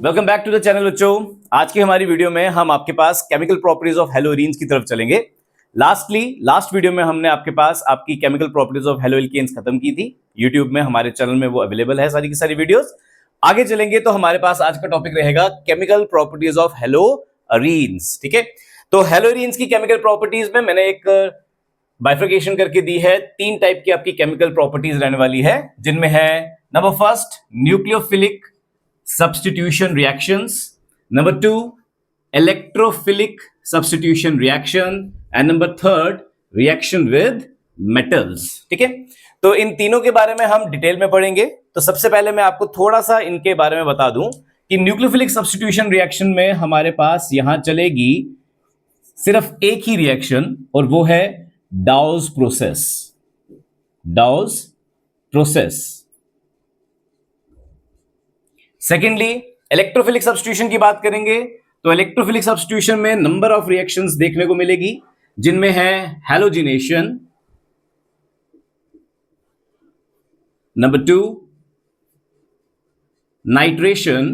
Welcome back to the channel बच्चों। आज की हमारी वीडियो में हम आपके पास केमिकल प्रॉपर्टीज ऑफ हेलोइरीन्स की तरफ चलेंगे। लास्ट वीडियो में हमने आपके पास आपकी केमिकल प्रॉपर्टीज ऑफ हेलोइल्केन्स खत्म की थी। यूट्यूब में हमारे चैनल में वो अवेलेबल है सारी की सारी वीडियोस। आगे चलेंगे तो हमारे पास आज का टॉपिक रहेगा केमिकल प्रॉपर्टीज ऑफ हेलोइरीन्स। ठीक है, तो हेलोइरीन्स की केमिकल प्रॉपर्टीज में मैंने एक बाइफर्केशन करके दी है। तीन टाइप की आपकी केमिकल प्रॉपर्टीज रहने वाली है, जिनमें है number first nucleophilic substitution reactions, number 2 electrophilic substitution reaction and number 3 reaction with metals। ठीक है, तो इन तीनों के बारे में हम डिटेल में पढ़ेंगे। तो सबसे पहले मैं आपको थोड़ा सा इनके बारे में बता दूं कि न्यूक्लियोफिलिक सब्स्टिट्यूशन रिएक्शन में हमारे पास यहां चलेगी सिर्फ एक ही रिएक्शन और वो है Dow's process. Dow's process. Secondly electrophilic substitution की बात करेंगे तो इलेक्ट्रोफिलिक सब्स्टिट्यूशन में नंबर ऑफ रिएक्शंस देखने को मिलेगी, जिनमें है halogenation, number 2 nitration,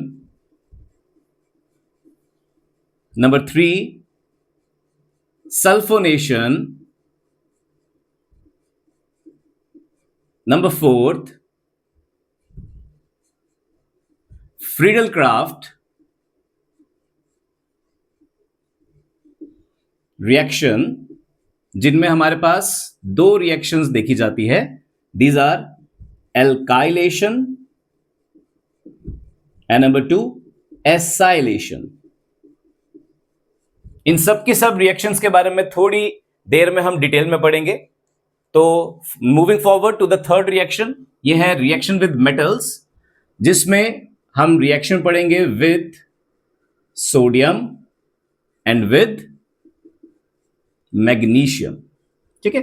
number 3 sulphonation, number 4 Friedel Crafts reaction, जिनमें हमारे पास दो रिएक्शंस देखी जाती है। These are alkylation and number 2 acylation. इन सब के सब रिएक्शंस के बारे में थोड़ी देर में हम डिटेल में पढ़ेंगे। तो moving forward to the third reaction, ये है रिएक्शन विद मेटल्स, जिसमें हम रिएक्शन पढ़ेंगे with sodium and with magnesium. ठीक है,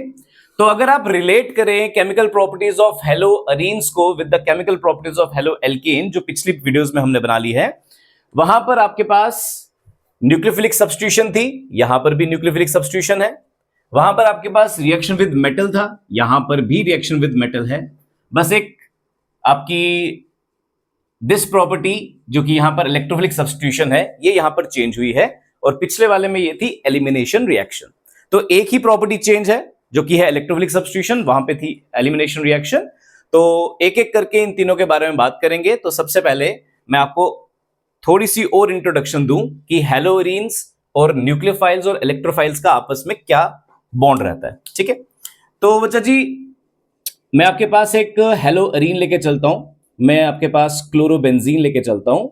तो अगर आप रिलेट करें केमिकल प्रॉपर्टीज ऑफ हेलोइरीन्स को with the chemical properties of haloalkane, जो पिछली वीडियोस में हमने बना ली है, वहां पर आपके पास न्यूक्लियोफिलिक सब्स्टिट्यूशन थी, यहां पर भी न्यूक्लियोफिलिक सब्स्टिट्यूशन है। वहां पर आपके पास रिएक्शन विद मेटल था, यहां पर भी रिएक्शन विद मेटल है। बस एक आपकी दिस प्रॉपर्टी जो कि यहां पर इलेक्ट्रोफिलिक सब्स्टिट्यूशन है, ये यहां पर चेंज हुई है, और पिछले वाले में ये थी एलिमिनेशन रिएक्शन। तो एक ही प्रॉपर्टी चेंज है जो कि है इलेक्ट्रोफिलिक सब्स्टिट्यूशन, वहां पे थी एलिमिनेशन रिएक्शन। तो एक एक करके इन तीनों के बारे में बात करेंगे। तो सबसे पहले मैं आपको थोड़ी सी और इंट्रोडक्शन दूं कि हेलोइरीन्स और न्यूक्लियोफाइल्स और इलेक्ट्रोफाइल्स का आपस में क्या बॉन्ड रहता है। ठीक है, तो बच्चा जी मैं आपके पास एक हेलोइरीन लेके चलता हूं, मैं आपके पास क्लोरोबेंजीन लेके चलता हूं।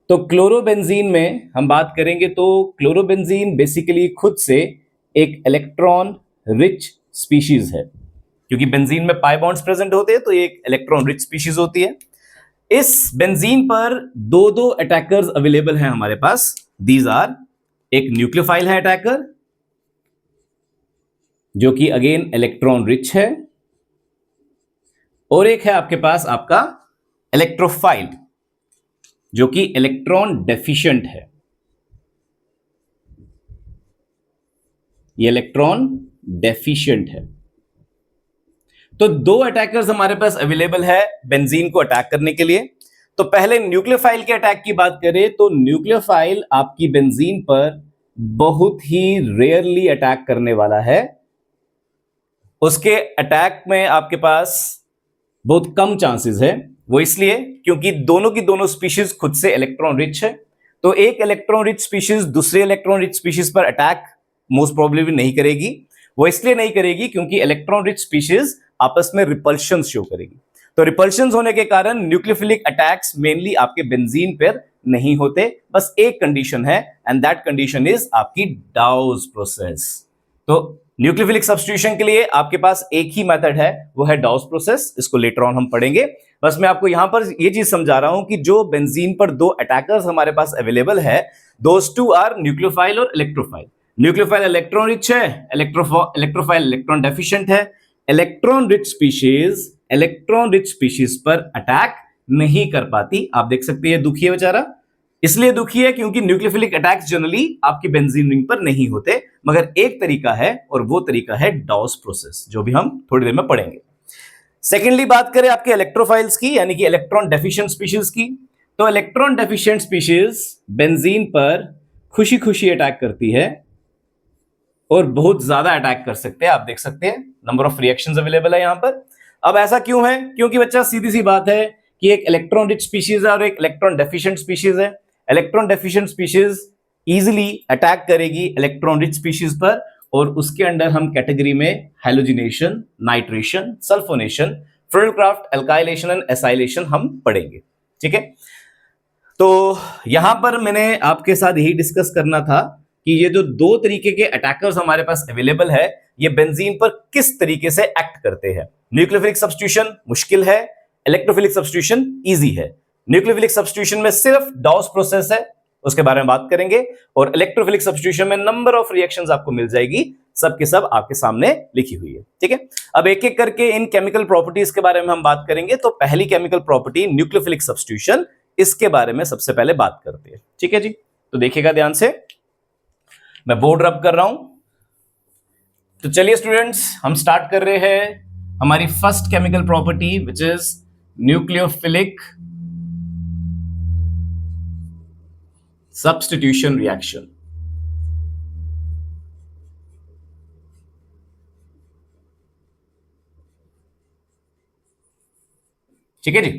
तो क्लोरोबेंजीन में हम बात करेंगे तो क्लोरोबेंजीन बेसिकली खुद से एक इलेक्ट्रॉन रिच स्पीशीज है, क्योंकि बेंजीन में पाई बॉन्ड्स प्रेजेंट होते हैं, तो ये एक इलेक्ट्रॉन रिच स्पीशीज होती है। इस बेंजीन पर दो दो अटैकर्स अवेलेबल हैं हमारे पास। दीज आर, एक न्यूक्लियोफाइल है अटैकर, जो कि अगेन इलेक्ट्रॉन रिच है, और एक है आपके पास आपका इलेक्ट्रोफाइल, जो कि इलेक्ट्रॉन डेफिशिएंट है। ये इलेक्ट्रॉन डेफिशिएंट है। तो दो अटैकर्स हमारे पास अवेलेबल है बेंजीन को अटैक करने के लिए। तो पहले न्यूक्लियोफाइल के अटैक की बात करें तो न्यूक्लियोफाइल आपकी बेंजीन पर बहुत ही रेयरली अटैक करने वाला है। उसके अटैक में आपके पास बहुत कम चांसेस है। वो इसलिए क्योंकि दोनों की दोनों स्पीशीज खुद से इलेक्ट्रॉन रिच है। तो एक इलेक्ट्रॉन रिच स्पीशीज दूसरे इलेक्ट्रॉन रिच स्पीशीज पर अटैक मोस्ट प्रोबेबली नहीं करेगी। वो इसलिए नहीं करेगी क्योंकि इलेक्ट्रॉन रिच स्पीशीज आपस में रिपल्शन शो करेगी। तो रिपल्शन होने के कारण न्यूक्लियोफिलिक अटैक्स मेनली आपके बेंजीन पर नहीं होते। बस एक कंडीशन है, एंड दैट कंडीशन इज आपकी डाउस प्रोसेस। तो न्यूक्लियोफिलिक सब्स्टिट्यूशन के लिए आपके पास एक ही मेथड है, वो है डाउस प्रोसेस। इसको लेटर ऑन हम पढ़ेंगे। बस मैं आपको यहां पर ये चीज समझा रहा हूं कि जो बेंजीन पर दो अटैकर्स हमारे पास अवेलेबल है, दोस टू आर न्यूक्लियोफाइल और इलेक्ट्रोफाइल। न्यूक्लियोफाइल इलेक्ट्रॉन रिच है, इलेक्ट्रोफाइल इलेक्ट्रॉन डेफिशिएंट है। इलेक्ट्रॉन रिच स्पीशीज पर अटैक नहीं कर पाती। आप देख सकते हैं दुखी है बेचारा, इसलिए दुखी है क्योंकि न्यूक्लियोफिलिक अटैक्स जनरली आपकी बेंजीन रिंग पर नहीं होते। मगर एक तरीका है, और वो तरीका है डाउस प्रोसेस, जो भी हम थोड़ी देर में पढ़ेंगे। सेकेंडली बात करें आपके इलेक्ट्रोफाइल्स की, यानी कि इलेक्ट्रॉन डेफिशिएंट स्पीशीज की, तो इलेक्ट्रॉन डेफिशिएंट स्पीशीज बेंजीन पर खुशी खुशी अटैक करती है और बहुत ज्यादा अटैक कर सकते हैं। आप देख सकते हैं नंबर ऑफ रिएक्शंस अवेलेबल है यहां पर। अब ऐसा क्यों है? क्योंकि बच्चा सीधी सी बात है कि एक इलेक्ट्रॉन रिच स्पीशीज है और एक इलेक्ट्रॉन डेफिशिएंट स्पीशीज है। Electron deficient species easily attack करेगी इलेक्ट्रॉन रिच स्पीशीज पर, और उसके अंडर हम कैटेगरी में halogenation, nitration, sulphonation, Friedel Crafts, alkylation and acylation हम पढ़ेंगे। ठीक है, तो यहां पर मैंने आपके साथ यही डिस्कस करना था कि ये जो दो तरीके के अटैकर्स हमारे पास अवेलेबल है, ये बेंजीन पर किस तरीके से एक्ट करते हैं। न्यूक्लियोफिलिक सब्स्टिट्यूशन मुश्किल है, इलेक्ट्रोफिलिक सब्स्टिट्यूशन इजी है। न्यूक्लियोफिलिक सब्स्टिट्यूशन में सिर्फ डॉस प्रोसेस है, उसके बारे में बात करेंगे, और इलेक्ट्रोफिलिक सब्स्टिट्यूशन में नंबर ऑफ रिएक्शंस आपको मिल जाएगी, सब के सब आपके सामने लिखी हुई है। ठीक है, अब एक एक करके इन केमिकल प्रॉपर्टीज के बारे में हम बात करेंगे। तो पहली केमिकल प्रॉपर्टी न्यूक्लियोफिलिक सब्स्टिट्यूशन, इसके बारे में सबसे पहले बात करते हैं। ठीक है जी, तो देखिएगा ध्यान से, मैं बोर्ड रब कर रहा हूं। तो चलिए स्टूडेंट्स, हम स्टार्ट कर रहे हैं हमारी first chemical property which is nucleophilic substitution reaction. ठीक है जी,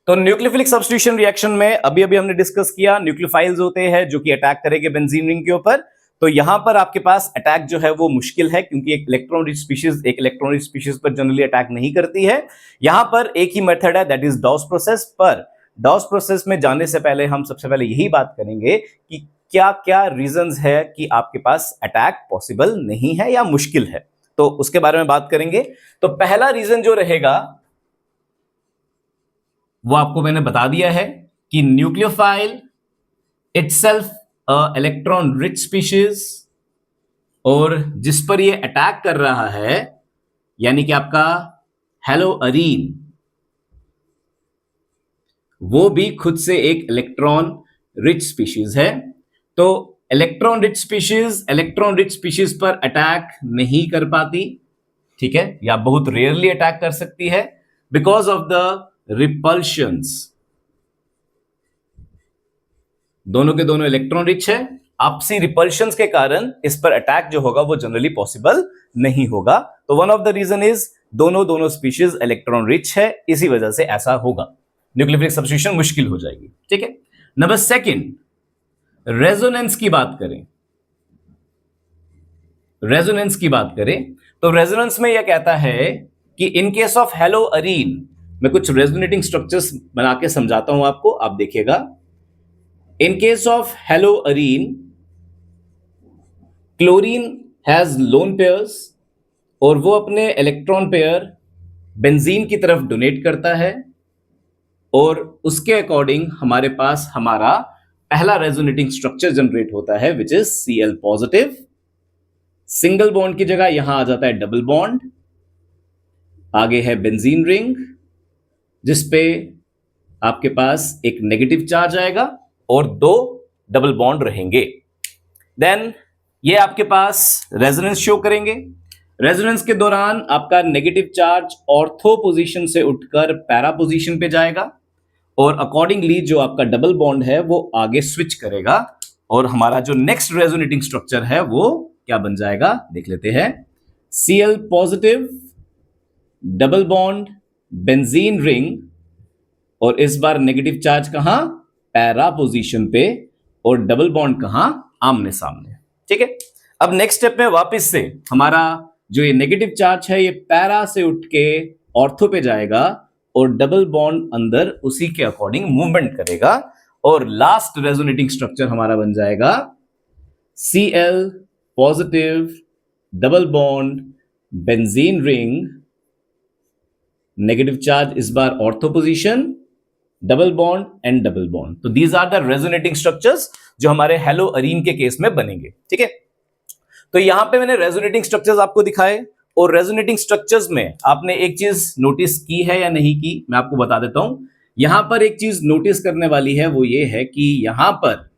तो न्यूक्लियोफिलिक सब्स्टिट्यूशन रिएक्शन में अभी अभी हमने डिस्कस किया, न्यूक्लियोफाइल्स होते हैं जो कि अटैक करेंगे बेंजीन रिंग के ऊपर। तो यहां पर आपके पास अटैक जो है वो मुश्किल है, क्योंकि एक इलेक्ट्रॉन रिच स्पीशीज पर जनरली अटैक नहीं करती है। यहां पर एक ही मेथड है, दैट इज डॉस प्रोसेस। पर डॉस प्रोसेस में जाने से पहले हम सबसे पहले यही बात करेंगे कि क्या क्या रीजंस है कि आपके पास अटैक पॉसिबल नहीं है या मुश्किल है, तो उसके बारे में बात करेंगे। तो पहला रीजन जो रहेगा वो आपको मैंने बता दिया है कि nucleophile itself electron rich species, और जिस पर ये अटैक कर रहा है यानी कि आपका हैलोअरीन, वो भी खुद से एक इलेक्ट्रॉन रिच स्पीशीज है। तो इलेक्ट्रॉन रिच स्पीशीज पर अटैक नहीं कर पाती, ठीक है, या बहुत रेयरली अटैक कर सकती है बिकॉज ऑफ द रिपल्शंस। दोनों के दोनों इलेक्ट्रॉन रिच है, आपसी रिपल्शंस के कारण इस पर अटैक जो होगा वो जनरली पॉसिबल नहीं होगा। तो one of the reason is दोनों स्पीशीज इलेक्ट्रॉन रिच है, इसी वजह से ऐसा होगा, न्यूक्लियोफिलिक सब्स्टिट्यूशन मुश्किल हो जाएगी। ठीक है, नंबर सेकंड, रेजोनेंस की बात करें। रेजोनेंस की बात करें तो रेजोनेंस में यह कहता है कि इन केस ऑफ हैलोअरीन, मैं कुछ रेजोनेटिंग स्ट्रक्चर्स बना के समझाता हूं आपको, आप देखिएगा। In case of haloarene, chlorine has lone pairs, और वो अपने इलेक्ट्रॉन पेयर बेंजीन की तरफ डोनेट करता है, और उसके अकॉर्डिंग हमारे पास हमारा पहला रेजोनेटिंग स्ट्रक्चर जनरेट होता है which is Cl positive. Single bond की जगह यहां आ जाता है डबल बॉन्ड, आगे है बेंजीन रिंग जिसपे आपके पास एक नेगेटिव चार्ज आएगा और दो डबल बॉन्ड रहेंगे। देन ये आपके पास रेजोनेंस शो करेंगे। रेजोनेंस के दौरान आपका नेगेटिव चार्ज ऑर्थो पोजीशन से उठकर पैरा पोजीशन पे जाएगा, और अकॉर्डिंगली जो आपका डबल बॉन्ड है वो आगे स्विच करेगा, और हमारा जो नेक्स्ट रेजोनेटिंग स्ट्रक्चर है वो क्या बन जाएगा, देख लेते हैं। Cl positive, double bond, benzene ring, और इस बार नेगेटिव चार्ज कहां, पैरा पोजीशन पे, और डबल बॉन्ड कहां, आमने सामने। ठीक है, अब नेक्स्ट स्टेप में वापस से हमारा जो ये नेगेटिव चार्ज है ये पैरा से उठ के ऑर्थो पे जाएगा, और डबल बॉन्ड अंदर उसी के अकॉर्डिंग मूवमेंट करेगा, और लास्ट रेजोनेटिंग स्ट्रक्चर हमारा बन जाएगा Cl positive, double bond, benzene ring, negative charge इस बार ortho position, double bond and double bond. तो these are the resonating structures जो हमारे हैलोअरीन के केस में बनेंगे। ठीक है, तो यहां पे मैंने रेजोनेटिंग स्ट्रक्चर्स आपको दिखाए, और रेजोनेटिंग स्ट्रक्चर्स में आपने एक चीज नोटिस की है या नहीं की, मैं आपको बता देता हूं। यहां पर एक चीज नोटिस करने वाली है, वो ये है कि यहां पर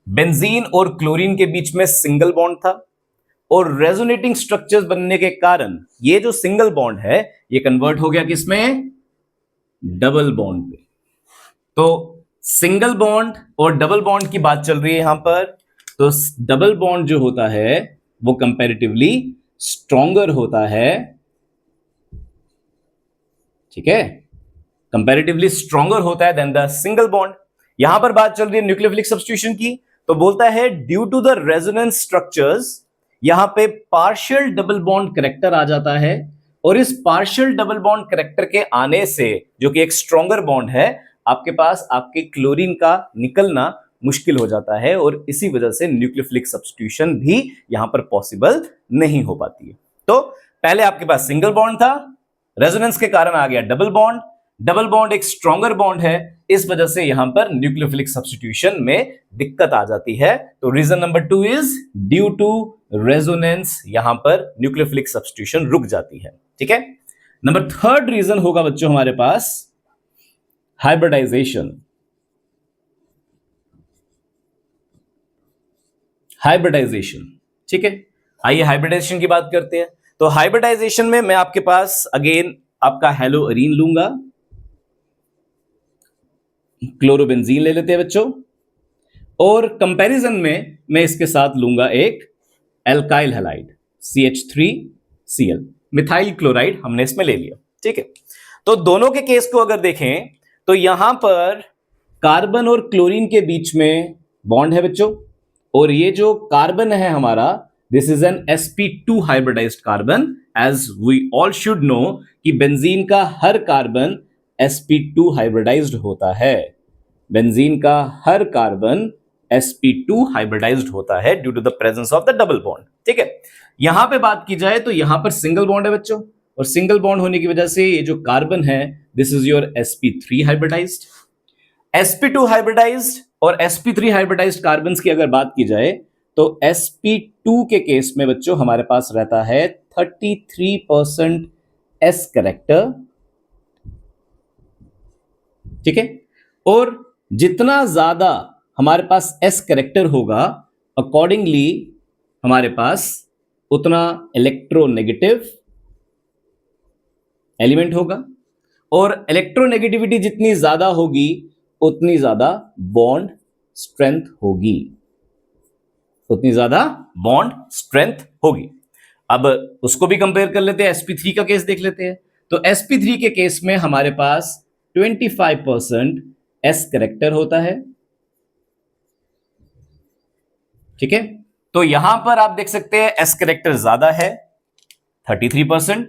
बेंजीन और क्लोरीन के बीच में सिंगल बॉन्ड था, और रेजोनेटिंग स्ट्रक्चर्स बनने के कारण ये जो सिंगल बॉन्ड है ये कन्वर्ट हो गया किसमें, डबल बॉन्ड पे। तो सिंगल बॉन्ड और डबल बॉन्ड की बात चल रही है यहां पर, तो डबल बॉन्ड जो होता है वो कंपैरेटिवली स्ट्रॉन्गर होता है, ठीक है, कंपैरेटिवली स्ट्रॉन्गर होता है देन द सिंगल बॉन्ड। यहां पर बात चल रही है न्यूक्लियोफिलिक सब्स्टिट्यूशन की, तो बोलता है due to the resonance structures, यहां पे पार्शियल डबल बॉन्ड करेक्टर आ जाता है, और इस पार्शियल डबल बॉन्ड करेक्टर के आने से, जो कि एक स्ट्रॉन्गर बॉन्ड है, आपके पास आपके क्लोरीन का निकलना मुश्किल हो जाता है, और इसी वजह से न्यूक्लियोफिलिक सब्स्टिट्यूशन भी यहां पर पॉसिबल नहीं हो पाती है। तो पहले आपके पास सिंगल बॉन्ड था, रेजोनेंस के कारण आ गया डबल बॉन्ड, डबल बॉन्ड एक स्ट्रॉन्गर बॉन्ड है, इस वजह से यहां पर न्यूक्लियोफिलिक सब्स्टिट्यूशन में दिक्कत आ जाती है। तो reason number 2 is due to resonance, यहां पर न्यूक्लियोफिलिक सब्स्टिट्यूशन रुक जाती है, ठीक है। नंबर 3 रीजन होगा बच्चों हमारे पास हाइब्रिडाइजेशन। हाइब्रिडाइजेशन, ठीक है, आइए हाइब्रिडाइजेशन की बात करते हैं। तो हाइब्रिडाइजेशन में मैं आपके पास अगेन आपका हेलोअरीन लूंगा, क्लोरोबेंजीन ले लेते हैं बच्चों, और कंपैरिजन में मैं इसके साथ लूंगा एक alkyl halide CH3Cl, methyl chloride हमने इसमें ले लिया, ठीक है। तो दोनों के केस को अगर देखें तो यहां पर कार्बन और क्लोरीन के बीच में बॉन्ड है बच्चों, और ये जो कार्बन है हमारा, this is an sp2 hybridized carbon, as we all should know कि बेंजीन का हर कार्बन sp2 हाइब्रिडाइज्ड होता है, बेंजीन का हर कार्बन sp2 हाइब्रिडाइज्ड होता है due to the presence of the double bond, ठीक है। यहां पे बात की जाए तो यहां पर सिंगल बॉन्ड है बच्चों, और सिंगल बॉन्ड होने की वजह से ये जो कार्बन है, this is your sp3 hybridized. sp2 hybridized और sp3 हाइब्रिडाइज्ड कार्बन्स की अगर बात की जाए तो sp2 के केस में बच्चों हमारे पास रहता है 33% s करेक्टर, ठीक है, और जितना ज्यादा हमारे पास s करेक्टर होगा, अकॉर्डिंगली हमारे पास उतना इलेक्ट्रोनेगेटिव एलिमेंट होगा, और इलेक्ट्रोनेगेटिविटी जितनी ज्यादा होगी उतनी ज्यादा बॉन्ड स्ट्रेंथ होगी, उतनी ज्यादा बॉन्ड स्ट्रेंथ होगी। अब उसको भी कंपेयर कर लेते हैं, sp3 का केस देख लेते हैं। तो sp3 के केस में हमारे पास 25% s करेक्टर होता है, ठीक है। तो यहां पर आप देख सकते हैं s करेक्टर ज्यादा है 33%,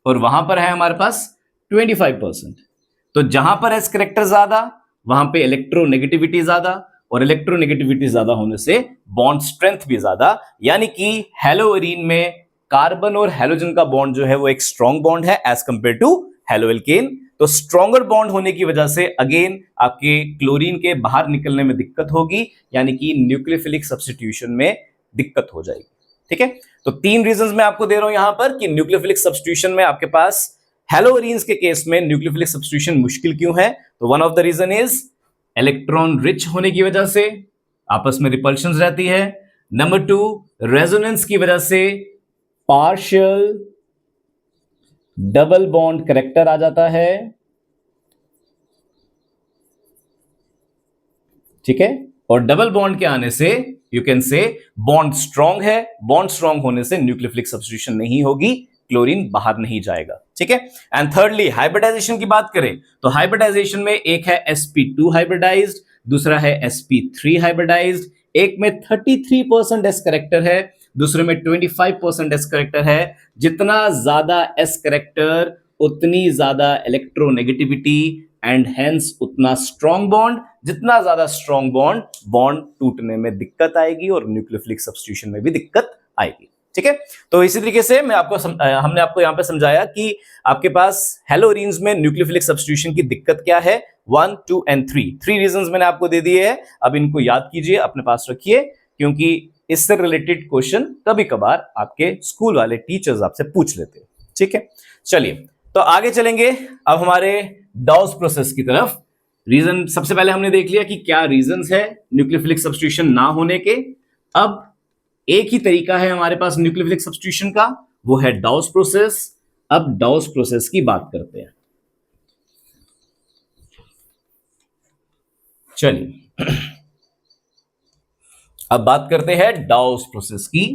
और वहां पर है हमारे पास 25%। तो जहां पर s करेक्टर ज्यादा वहां पे इलेक्ट्रोनेगेटिविटी ज्यादा, और इलेक्ट्रोनेगेटिविटी ज्यादा होने से बॉन्ड स्ट्रेंथ भी ज्यादा, यानी कि हेलोअरीन में कार्बन और हेलोजन का बॉन्ड जो है वो एक स्ट्रॉन्ग बॉन्ड है एज कंपेयर टू हेलोएल्केन। तो स्ट्रॉन्गर बॉन्ड होने की वजह से अगेन आपके क्लोरीन के बाहर निकलने में दिक्कत होगी, यानी कि न्यूक्लियोफिलिक सब्स्टिट्यूशन में दिक्कत हो जाएगी, ठीक है। तो 3 रीजंस मैं आपको दे रहा हूं यहां पर कि न्यूक्लियोफिलिक सब्स्टिट्यूशन में आपके पास हेलोअरीन्स के केस में न्यूक्लियोफिलिक सब्स्टिट्यूशन मुश्किल क्यों है। तो one of the reason is electron rich होने की वजह से आपस में रिपल्शंस रहती है। नंबर 2, रेजोनेंस की वजह से पार्शियल डबल बॉन्ड करेक्टर आ जाता है, ठीक है, और डबल बॉन्ड के आने से you can say bond strong है, बॉन्ड स्ट्रॉन्ग होने से न्यूक्लियोफिलिक सब्स्टिट्यूशन नहीं होगी, क्लोरीन बाहर नहीं जाएगा, ठीक है। एंड थर्डली हाइब्रिडाइजेशन की बात करें तो हाइब्रिडाइजेशन में एक है sp2 हाइब्रिडाइज्ड, दूसरा है sp3 हाइब्रिडाइज्ड, एक में 33% s करेक्टर है, दूसरे में 25% s करेक्टर है। जितना ज्यादा s करेक्टर उतनी ज्यादा इलेक्ट्रोनेगेटिविटी एंड हेंस उतना स्ट्रॉन्ग बॉन्ड, जितना ज्यादा स्ट्रॉन्ग बॉन्ड, बॉन्ड टूटने में दिक्कत आएगी और न्यूक्लियोफिलिक सब्स्टिट्यूशन में भी दिक्कत आएगी, ठीक है। तो इसी तरीके से हमने आपको यहां पे समझाया कि आपके पास हेलोअरीन्स में न्यूक्लियोफिलिक सब्स्टिट्यूशन की दिक्कत क्या है, 1, 2 एंड 3 रीजंस मैंने आपको दे दिए हैं। अब इनको याद कीजिए, अपने पास रखिए, क्योंकि इससे रिलेटेड क्वेश्चन कभी कभार आपके स्कूल वाले टीचर्स आपसे पूछ लेते हैं, ठीक है। चलिए तो आगे चलेंगे अब हमारे डॉस प्रोसेस की तरफ। रीजन सबसे पहले हमने देख लिया कि क्या रीजंस है न्यूक्लियोफिलिक सब्स्टिट्यूशन ना होने के। अब एक ही तरीका है हमारे पास न्यूक्लियोफिलिक सब्स्टिट्यूशन का, वो है डॉस प्रोसेस। अब डॉस प्रोसेस की बात करते हैं। चलिए अब बात करते हैं डाउस प्रोसेस की।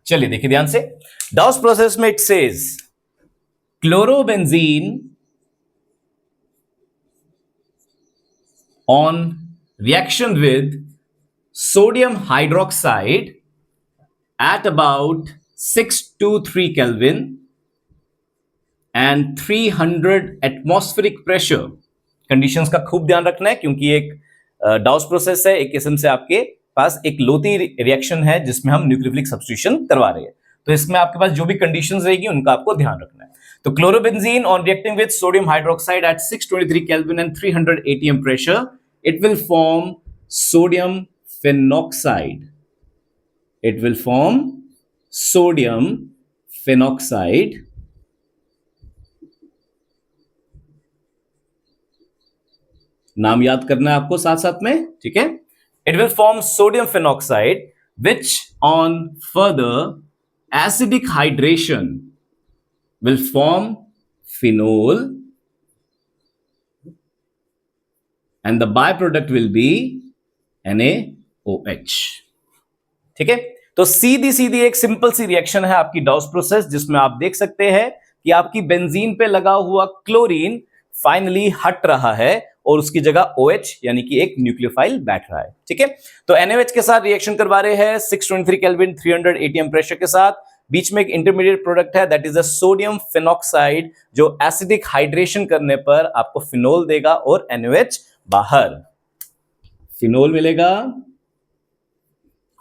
चलिए देखिए ध्यान से, डाउस प्रोसेस में it says chlorobenzene on reaction with sodium hydroxide at about 623 Kelvin and 300 atmospheric pressure। Conditions का खूब ध्यान रखना है क्योंकि एक डाउस प्रोसेस है, एक किस्म से आपके पास एक लोती रिएक्शन है जिसमें हम न्यूक्लियोफिलिक सब्स्टिट्यूशन करवा रहे हैं। तो इसमें आपके पास जो भी कंडीशंस रहेगी उनका आपको ध्यान रखना है। तो chlorobenzene on reacting with sodium hydroxide eight 623 kelvin and 300 atm pressure, it will form sodium phenoxide। it will form sodium phenoxide नाम याद करना है आपको साथ साथ में, ठीक है। it will form sodium phenoxide which on further acidic hydration will form phenol and the byproduct will be NaOH। ठीक है, तो सीधी सीधी एक सिंपल सी रिएक्शन है आपकी डाउस प्रोसेस, जिसमें आप देख सकते हैं कि आपकी बेंजीन पे लगा हुआ क्लोरीन फाइनली हट रहा है और उसकी जगह OH यानी कि एक न्यूक्लियोफाइल बैठ रहा है। ठीक है, तो NaOH के साथ रिएक्शन करवा रहे हैं 623 केल्विन 300 atm प्रेशर के साथ। बीच में एक इंटरमीडिएट प्रोडक्ट है that is a sodium phenoxide, जो एसिडिक हाइड्रेशन करने पर आपको फिनोल देगा और NaOH बाहर, फिनोल मिलेगा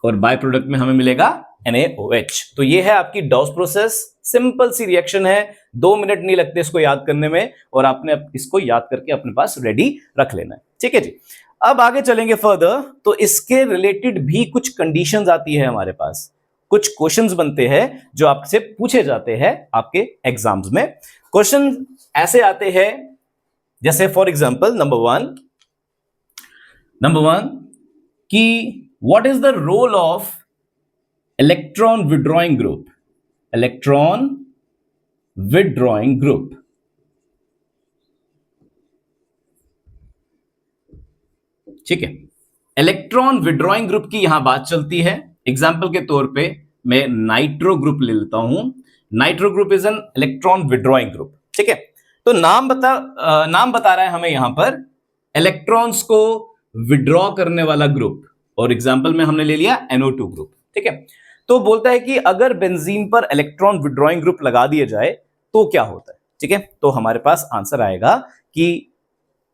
और बाय प्रोडक्ट में हमें मिलेगा NaOH। तो ये है आपकी डाउस प्रोसेस, सिंपल सी रिएक्शन है, 2 मिनट नहीं लगते इसको याद करने में और आपने इसको याद करके अपने पास रेडी रख लेना है। ठीक है जी, अब आगे चलेंगे फर्दर। तो इसके रिलेटेड भी कुछ कंडीशंस आती है हमारे पास, कुछ क्वेश्चंस बनते हैं जो आपसे पूछे जाते हैं आपके एग्जाम्स में। क्वेश्चन ऐसे आते हैं जैसे फॉर एग्जांपल नंबर वन कि what is the role of electron withdrawing group. Electron withdrawing group, ठीक है, इलेक्ट्रॉन विड्रॉइंग ग्रुप की यहां बात चलती है। एग्जाम्पल के तौर पे मैं नाइट्रो ग्रुप ले लेता हूं। Nitro group is an electron withdrawing group. ठीक है, तो नाम बता रहा है हमें यहां पर इलेक्ट्रॉन्स को विड्रॉ करने वाला ग्रुप, और एग्जाम्पल में हमने ले लिया NO2 ग्रुप। ठीक है, तो बोलता है कि अगर बेंजीन पर इलेक्ट्रॉन विड्रॉइंग ग्रुप लगा दिया जाए तो क्या होता है। ठीक है, तो हमारे पास आंसर आएगा कि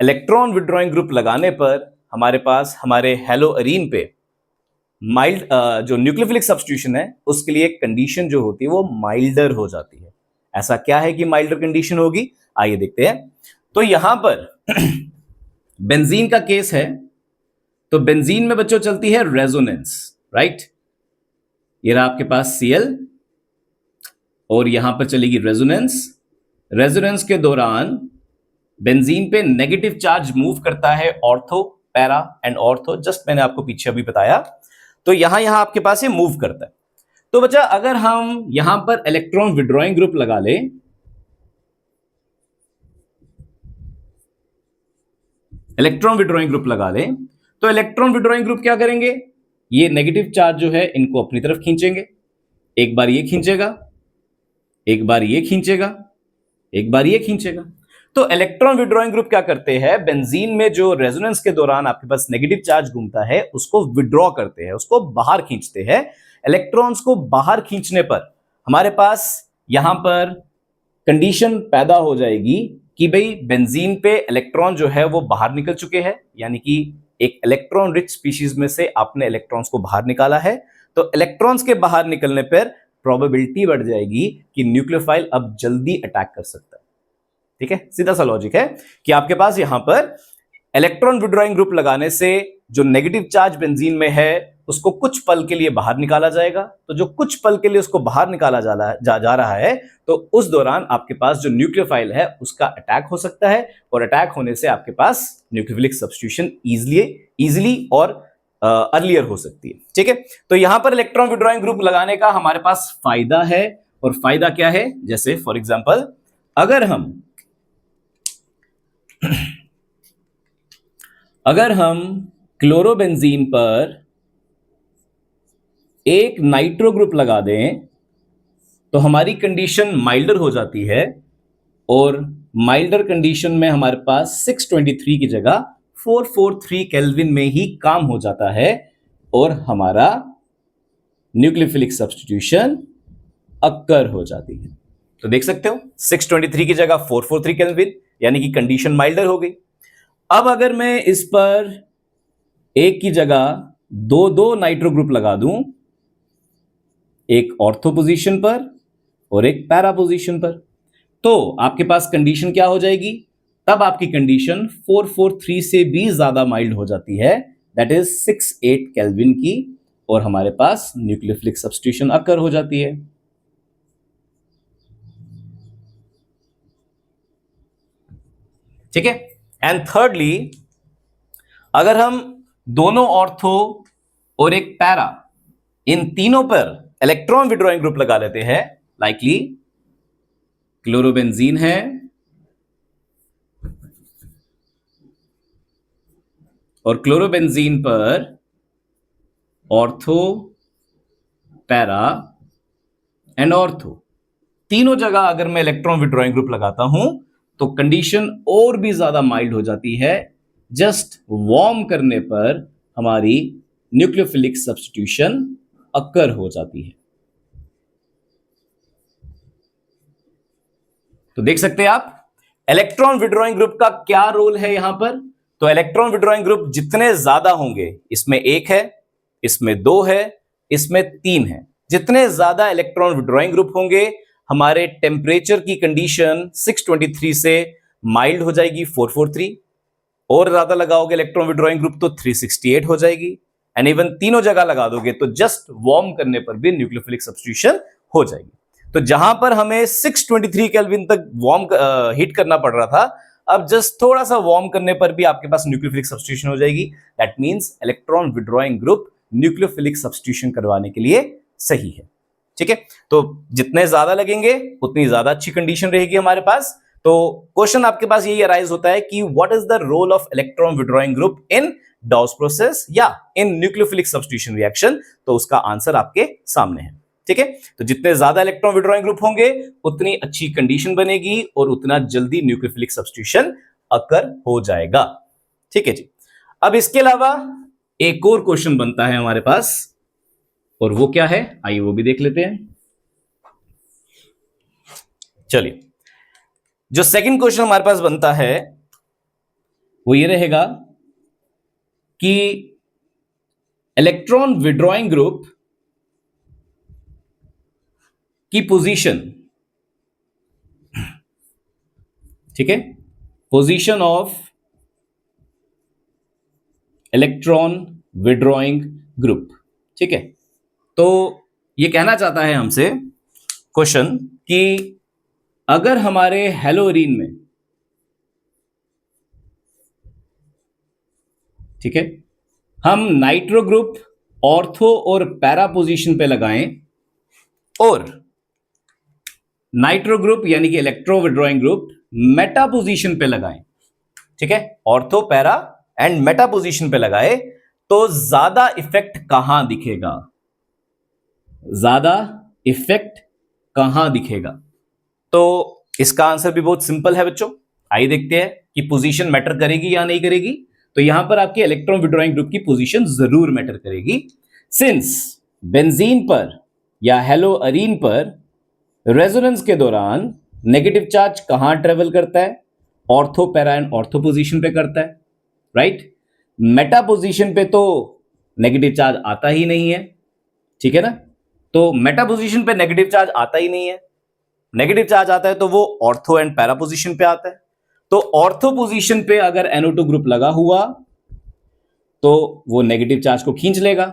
इलेक्ट्रॉन विड्रॉइंग ग्रुप लगाने पर हमारे पास हमारे हेलोअरीन पे माइल्ड जो न्यूक्लियोफिलिक सब्स्टिट्यूशन है उसके लिए एक कंडीशन जो होती है वो माइल्डर हो जाती है। ऐसा क्या है कि माइल्डर कंडीशन होगी, आइए देखते हैं। तो यहां पर बेंजीन का केस है, तो बेंजीन में बच्चों चलती है रेजोनेंस, राइट। ये रहा आपके पास Cl और यहां पर चलेगी रेजोनेंस। रेजोनेंस के दौरान बेंजीन पे नेगेटिव चार्ज मूव करता है, ortho, para and ortho, just मैंने आपको पीछे अभी बताया। तो यहां आपके पास ये मूव करता है। तो बच्चा अगर हम यहां पर इलेक्ट्रॉन विड्रॉइंग ग्रुप लगा लें, इलेक्ट्रॉन विड्रॉइंग ग्रुप लगा लें, तो इलेक्ट्रॉन विड्रॉइंग ग्रुप क्या करेंगे, ये नेगेटिव चार्ज जो है इनको अपनी तरफ खींचेंगे। एक बार ये खींचेगा, एक बार ये खींचेगा, एक बार ये खींचेगा। तो इलेक्ट्रॉन विड्रॉइंग ग्रुप क्या करते हैं, बेंजीन में जो रेजोनेंस के दौरान आपके पास नेगेटिव चार्ज घूमता है उसको विड्रॉ करते हैं, उसको बाहर खींचते हैं। इलेक्ट्रॉन्स को बाहर खींचने पर हमारे पास यहां पर कंडीशन पैदा हो जाएगी कि भाई बेंजीन पे इलेक्ट्रॉन जो है वो बाहर निकल चुके हैं, यानी कि एक इलेक्ट्रॉन रिच स्पीशीज में से आपने इलेक्ट्रॉन्स को बाहर निकाला है। तो इलेक्ट्रॉन्स के बाहर निकलने पर प्रोबेबिलिटी बढ़ जाएगी कि न्यूक्लियोफाइल अब जल्दी अटैक कर सकता है। ठीक है, सीधा सा लॉजिक है कि आपके पास यहां पर इलेक्ट्रॉन विड्रॉइंग ग्रुप लगाने से जो नेगेटिव चार्ज बेंजीन में है उसको कुछ पल के लिए बाहर निकाला जाएगा। तो जो कुछ पल के लिए उसको बाहर निकाला जा रहा है, तो उस दौरान आपके पास जो न्यूक्लियोफाइल है उसका अटैक हो सकता है, और अटैक होने से आपके पास न्यूक्लियोफिलिक सब्स्टिट्यूशन इजीली और अर्लियर हो सकती है। ठीक है, तो यहां पर इलेक्ट्रॉन विड्रॉइंग ग्रुप लगाने का हमारे पास फायदा है और फायदा क्या है, जैसे फॉर एग्जांपल अगर हम क्लोरोबेंजीन पर एक नाइट्रो ग्रुप लगा दें तो हमारी कंडीशन माइल्डर हो जाती है, और माइल्डर कंडीशन में हमारे पास 623 की जगह 443 केल्विन में ही काम हो जाता है, और हमारा न्यूक्लियोफिलिक सब्स्टिट्यूशन अक्कर हो जाती है। तो देख सकते हो 623 की जगह 443 केल्विन, यानी कि कंडीशन माइल्डर हो गई। अब अगर मैं इस पर एक की जगह दो दो नाइट्रो ग्रुप लगा दूं, एक ऑर्थो पोजीशन पर और एक पैरा पोजीशन पर, तो आपके पास कंडीशन क्या हो जाएगी, तब आपकी कंडीशन 443 से भी ज्यादा माइल्ड हो जाती है, दैट इज 68 केल्विन की, और हमारे पास न्यूक्लियोफिलिक सब्स्टिट्यूशन अकर हो जाती है। ठीक है। एंड थर्डली, अगर हम दोनों ऑर्थो और एक पैरा, इन तीनों पर इलेक्ट्रॉन विड्रॉइंग ग्रुप लगा लेते हैं, लाइकली क्लोरोबेंजीन है और क्लोरोबेंजीन पर ऑर्थो, पैरा एंड ऑर्थो, तीनों जगह अगर मैं इलेक्ट्रॉन विड्रॉइंग ग्रुप लगाता हूं तो कंडीशन और भी ज्यादा माइल्ड हो जाती है। जस्ट वार्म करने पर हमारी न्यूक्लियोफिलिक सब्स्टिट्यूशन अक्कर हो जाती है। तो देख सकते हैं आप इलेक्ट्रॉन विड्रॉइंग ग्रुप का क्या रोल है यहां पर। तो इलेक्ट्रॉन विड्रॉइंग ग्रुप जितने ज्यादा होंगे, इसमें एक है, इसमें दो है, इसमें तीन है, जितने ज्यादा इलेक्ट्रॉन विड्रॉइंग ग्रुप होंगे हमारे टेम्परेचर की कंडीशन 623 से माइल्ड हो जाएगी 443, और ज्यादा लगाओगे इलेक्ट्रॉन विड्रॉइंग ग्रुप तो 368 हो जाएगी, एंड इवन तीनों जगह लगा दोगे तो जस्ट वार्म करने पर भी न्यूक्लियोफिलिक सब्स्टिट्यूशन हो जाएगी। तो जहां पर हमें 623 केल्विन तक वार्म हीट करना पड़ रहा था, अब जस्ट थोड़ा सा वार्म करने पर भी आपके पास न्यूक्लियोफिलिक सब्स्टिट्यूशन हो जाएगी। That means electron withdrawing group nucleophilic substitution करवाने के लिए सही है। ठीक है, तो जितने ज्यादा लगेंगे उतनी ज्यादा अच्छी कंडीशन रहेगी हमारे पास। तो क्वेश्चन आपके पास यही अराइज होता है कि what is the role of electron withdrawing group in those process या इन न्यूक्लियोफिलिक सब्स्टिट्यूशन रिएक्शन, तो उसका आंसर आपके सामने है। ठीक है, तो जितने ज्यादा इलेक्ट्रॉन विड्रॉइंग ग्रुप होंगे उतनी अच्छी कंडीशन बनेगी और उतना जल्दी न्यूक्लियोफिलिक सब्स्टिट्यूशन अकर हो जाएगा। ठीक है जी। अब इसके अलावा एक और क्वेश्चन बनता है हमारे पास, और वो क्या है, आइए वो भी देख लेते हैं। चलिए, जो सेकंड क्वेश्चन हमारे पास बनता है वो ये रहेगा कि इलेक्ट्रॉन विड्रॉइंग ग्रुप की पोजीशन, ठीक है, position of electron withdrawing group. ठीक है, तो ये कहना चाहता है हमसे क्वेश्चन कि अगर हमारे हैलोरीन में, ठीक है, हम नाइट्रो ग्रुप ऑर्थो और पैरा पोजीशन पे लगाएं और नाइट्रो ग्रुप यानी कि electro withdrawing group Meta position पे लगाएं, ठीक है, ortho, para and Meta position पे लगाए, तो ज्यादा इफेक्ट कहां दिखेगा, ज्यादा इफेक्ट कहां दिखेगा। तो इसका आंसर भी बहुत सिंपल है बच्चों। आइए देखते हैं कि पोजीशन मैटर करेगी या नहीं करेगी। तो यहां पर आपके इलेक्ट्रॉन विड्रॉइंग ग्रुप की पोजीशन जरूर मैटर करेगी, सिंस बेंजीन पर या हेलोअरीन पर रेजोनेंस के दौरान नेगेटिव चार्ज कहां ट्रेवल करता है, ortho, para and ortho position पे करता है, राइट। मेटा पोजीशन पे तो नेगेटिव चार्ज आता ही नहीं है, ठीक है ना। तो मेटा पोजीशन पे नेगेटिव चार्ज आता ही नहीं है, नेगेटिव चार्ज आता है तो वो ऑर्थो एंड पैरा पोजीशन पे आता है। तो ऑर्थो पोजीशन पे अगर NO2 ग्रुप लगा हुआ तो वो नेगेटिव चार्ज को खींच लेगा,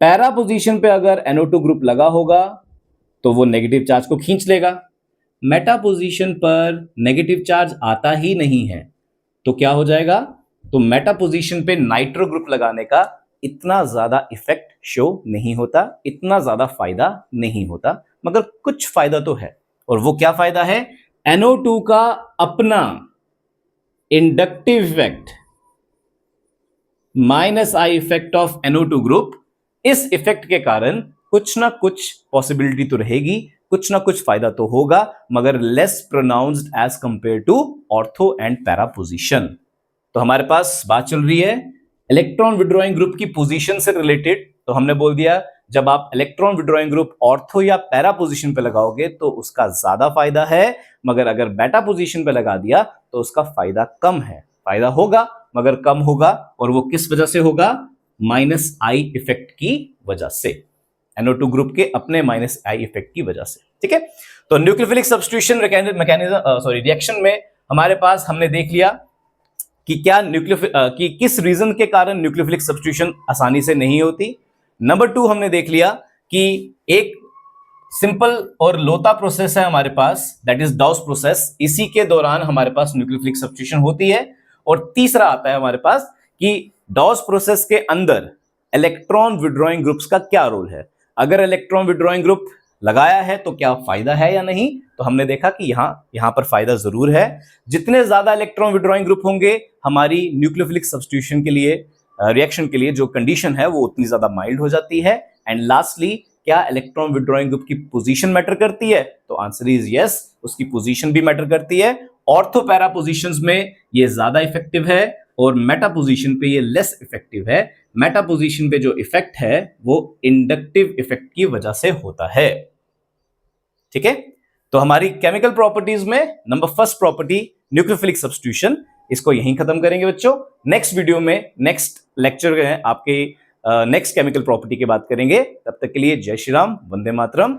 पैरा पोजीशन पे अगर NO2 ग्रुप लगा होगा तो वो नेगेटिव चार्ज को खींच लेगा। मेटा पोजीशन पर नेगेटिव चार्ज आता ही नहीं है तो क्या हो जाएगा, तो मेटा पोजीशन पे नाइट्रो ग्रुप लगाने का इतना ज्यादा इफेक्ट शो नहीं होता, इतना ज्यादा फायदा नहीं होता। मगर कुछ फायदा तो है। और वो क्या फायदा है? NO2 का अपना inductive effect minus I effect of NO2 group, इस इफेक्ट के कारण कुछ ना कुछ पॉसिबिलिटी तो रहेगी, कुछ ना कुछ फायदा तो होगा, मगर less pronounced as compare to ortho and para position. तो हमारे पास बात चल रही है इलेक्ट्रॉन विड्रॉइंग ग्रुप की पोजीशन से रिलेटेड। तो हमने बोल दिया जब आप इलेक्ट्रॉन विड्रॉइंग ग्रुप ऑर्थो या पैरा पोजीशन पे लगाओगे तो उसका ज्यादा फायदा है, मगर अगर बेटा पोजीशन पे लगा दिया तो उसका फायदा कम है। फायदा होगा मगर कम होगा, और वो किस वजह से होगा? माइनस आई इफेक्ट की वजह से, NO2 ग्रुप के अपने माइनस आई इफेक्ट की वजह से। ठीक है, तो न्यूक्लियोफिलिक सब्स्टिट्यूशन रिएक्शन में हमारे पास हमने देख लिया कि क्या कि किस रीजन के कारण न्यूक्लियोफिलिक सब्स्टिट्यूशन आसानी से नहीं होती। नंबर 2 हमने देख लिया कि एक सिंपल और लोता प्रोसेस है हमारे पास, दैट इज डॉस प्रोसेस, इसी के दौरान हमारे पास न्यूक्लियोफिलिक सब्स्टिट्यूशन होती है। और तीसरा आता है हमारे पास कि डॉस प्रोसेस के अंदर इलेक्ट्रॉन विड्रॉइंग ग्रुप्स का क्या रोल है। अगर इलेक्ट्रॉन विड्रॉइंग ग्रुप लगाया है तो क्या फायदा है या नहीं? तो हमने देखा कि यहां पर फायदा जरूर है। जितने ज्यादा इलेक्ट्रॉन विड्रॉइंग ग्रुप होंगे हमारी न्यूक्लियोफिलिक सब्स्टिट्यूशन के लिए, रिएक्शन के लिए जो कंडीशन है वो उतनी ज्यादा माइल्ड हो जाती है। एंड लास्टली, क्या इलेक्ट्रॉन विड्रॉइंग ग्रुप की पोजीशन मैटर करती है? तो आंसर इज यस, उसकी पोजीशन भी मैटर करती है। ऑर्थो पैरा पोजीशंस में ये ज्यादा इफेक्टिव है और मेटा पोजीशन पे ये लेस इफेक्टिव है। मेटा पोजीशन पे जो इफेक्ट है वो इंडक्टिव इफेक्ट की वजह से होता है। ठीक है, तो हमारी केमिकल प्रॉपर्टीज में number first property nucleophilic substitution, इसको यहीं खत्म करेंगे बच्चों। नेक्स्ट वीडियो में, नेक्स्ट लेक्चर में आपके नेक्स्ट केमिकल प्रॉपर्टी की बात करेंगे। तब तक के लिए जय श्री राम, वंदे मातरम।